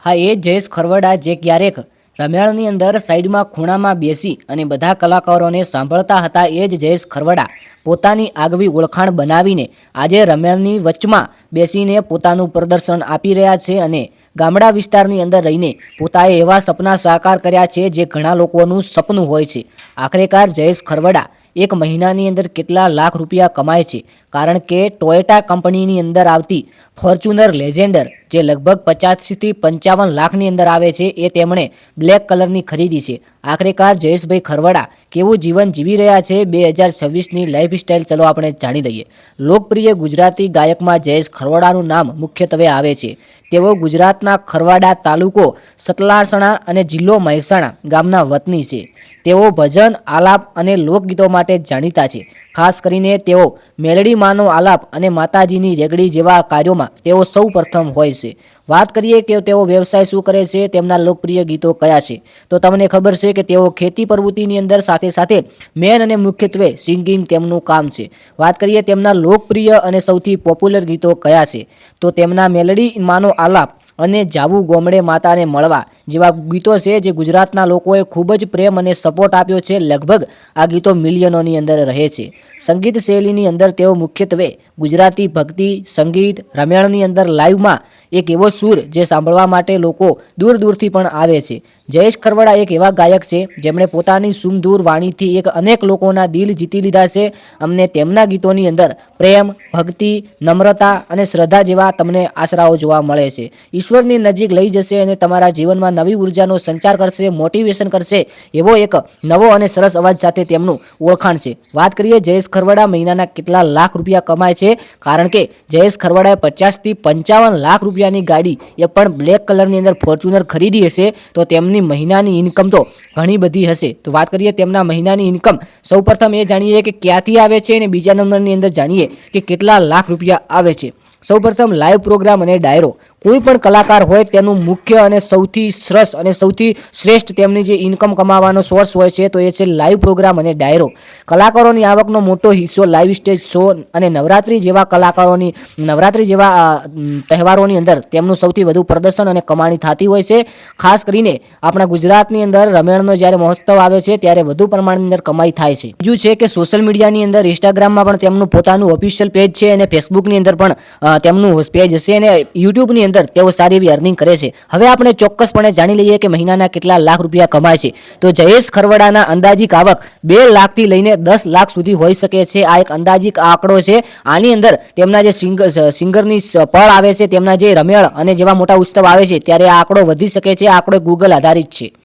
હા, એ જયેશ ખરવડા જે ક્યારેક રમેણની અંદર સાઈડમાં ખૂણામાં બેસી અને બધા કલાકારોને સાંભળતા હતા, એ જ જયેશ ખરવડા પોતાની આગવી ઓળખાણ બનાવીને આજે રમેણની વચમાં બેસીને પોતાનું પ્રદર્શન આપી રહ્યા છે અને ગામડા વિસ્તારની અંદર રહીને પોતાએ એવા સપના સાકાર કર્યા છે જે ઘણા લોકોનું સપનું હોય છે. આખરેકાર જયેશ ખરવડા એક મહિનાની અંદર કેટલા લાખ રૂપિયા કમાય છે, કારણ કે ટોયોટા કંપનીની અંદર આવતી ફોર્ચ્યુનર લેજેન્ડર જે લગભગ 50થી 55 લાખની અંદર આવે છે, એ તેમણે બ્લેક કલરની ખરીદી છે. આખરેકાર જયેશભાઈ ખરવડા કેવું જીવન જીવી રહ્યા છે 2026ની લાઈફસ્ટાઈલ ચલો આપણે જાણી લઈએ. લોકપ્રિય ગુજરાતી ગાયકમાં જયેશ ખરવડાનું નામ મુખ્યત્વે આવે છે. તેઓ ગુજરાતના ખરવાડા તાલુકો સતલાસણા અને જિલ્લો મહેસાણા ગામના વતની છે. તેઓ ભજન, આલાપ અને લોકગીતો માટે જાણીતા છે. ખાસ કરીને તેઓ મેલડી માનો આલાપ અને માતાજીની રેગડી જેવા કાર્યોમાં તેઓ સૌ પ્રથમ હોય છે. વાત કરીએ કે તેઓ વ્યવસાય શું કરે છે, તેમના લોકપ્રિય ગીતો કયા છે, તો તમને ખબર છે કે તેઓ ખેતી પ્રવૃત્તિની અંદર સાથે સાથે મેન અને મુખ્યત્વે સિંગિંગ તેમનું કામ છે. વાત કરીએ તેમના લોકપ્રિય અને સૌથી પોપ્યુલર ગીતો કયા છે, તો તેમના મેલડી માનો આલાપ અને જાવું ગોમડે માતાને મળવા જેવા ગીતો છે જે ગુજરાતના લોકોએ ખૂબ જ પ્રેમ અને સપોર્ટ આપ્યો છે. લગભગ આ ગીતો મિલિયનોની અંદર રહે છે. સંગીત શૈલીની અંદર તેઓ મુખ્યત્વે ગુજરાતી ભક્તિ સંગીત, રમેણની અંદર લાઈવમાં એક એવો સૂર જે સાંભળવા માટે લોકો દૂર દૂરથી પણ આવે છે. જયેશ ખરવડા એક એવા ગાયક છે જેમણે પોતાની સુમધુર વાણીથી એક અનેક લોકોના દિલ જીતી લીધા છે. અમને તેમના ગીતોની અંદર પ્રેમ, ભક્તિ, નમ્રતા અને શ્રદ્ધા જેવા તમને આશરાઓ જોવા મળે છે. ઈશ્વરની નજીક લઈ જશે અને તમારા જીવનમાં નવી ઉર્જાનો સંચાર કરશે, મોટિવેશન કરશે એવો એક નવો અને સરસ અવાજ સાથે તેમનું ઓળખાણ છે. વાત કરીએ જયેશ ખરવડા મહિનાના કેટલા લાખ રૂપિયા કમાય છે, કારણ કે જયેશ ખરવડાએ 50થી 55 લાખ રૂપિયાની ગાડી એ પણ બ્લેક કલરની અંદર ફોર્ચ્યુનર ખરીદી હશે, તો તેમની મહિનાની ઇન્કમ તો ઘણી બધી હશે. તો વાત કરીએ તેમના મહિનાની ઇન્કમ, સૌપ્રથમ એ જાણીએ કે ક્યાંથી આવે છે અને બીજા નંબરની અંદર જાણીએ કે કેટલા લાખ રૂપિયા આવે છે. સૌપ્રથમ લાઈવ પ્રોગ્રામ અને ડાયરો. કોઈ પણ કલાકાર હોય તેનું મુખ્ય અને સૌથી સરસ અને સૌથી શ્રેષ્ઠ તેમની જે ઇન્કમ કમાવાનો સોર્સ હોય છે, તો એ છે લાઈવ પ્રોગ્રામ અને ડાયરો. કલાકારોની આવકનો મોટો હિસ્સો લાઈવ સ્ટેજ શો અને નવરાત્રિ જેવા તહેવારોની અંદર તેમનું સૌથી વધુ પ્રદર્શન અને કમાણી થતી હોય છે. ખાસ કરીને આપણા ગુજરાતની અંદર રમેણનો જ્યારે મહોત્સવ આવે છે ત્યારે વધુ પ્રમાણની અંદર કમાઈ થાય છે. બીજું છે કે સોશિયલ મીડિયાની અંદર ઇન્સ્ટાગ્રામમાં પણ તેમનું પોતાનું ઓફિશિયલ પેજ છે અને ફેસબુકની અંદર પણ તેમનું પેજ હશે અને યુટ્યુબની અંદર તેઓ સારી એવી અર્નિંગ કરે છે. હવે આપણે ચોક્કસપણે જાણી લઈએ કે મહિનાના કેટલા લાખ રૂપિયા કમાય છે. તો જયેશ ખરવડાના અંદાજિક આવક 2 લાખથી લઈને 10 લાખ સુધી હોઈ શકે છે. આ એક અંદાજિક આંકડો છે. આની અંદર તેમના જે સિંગરની પળ આવે છે, તેમના જે રમેણ અને જેવા મોટા ઉત્સવ આવે છે ત્યારે આ આંકડો વધી શકે છે. આ આંકડો ગૂગલ આધારિત છે.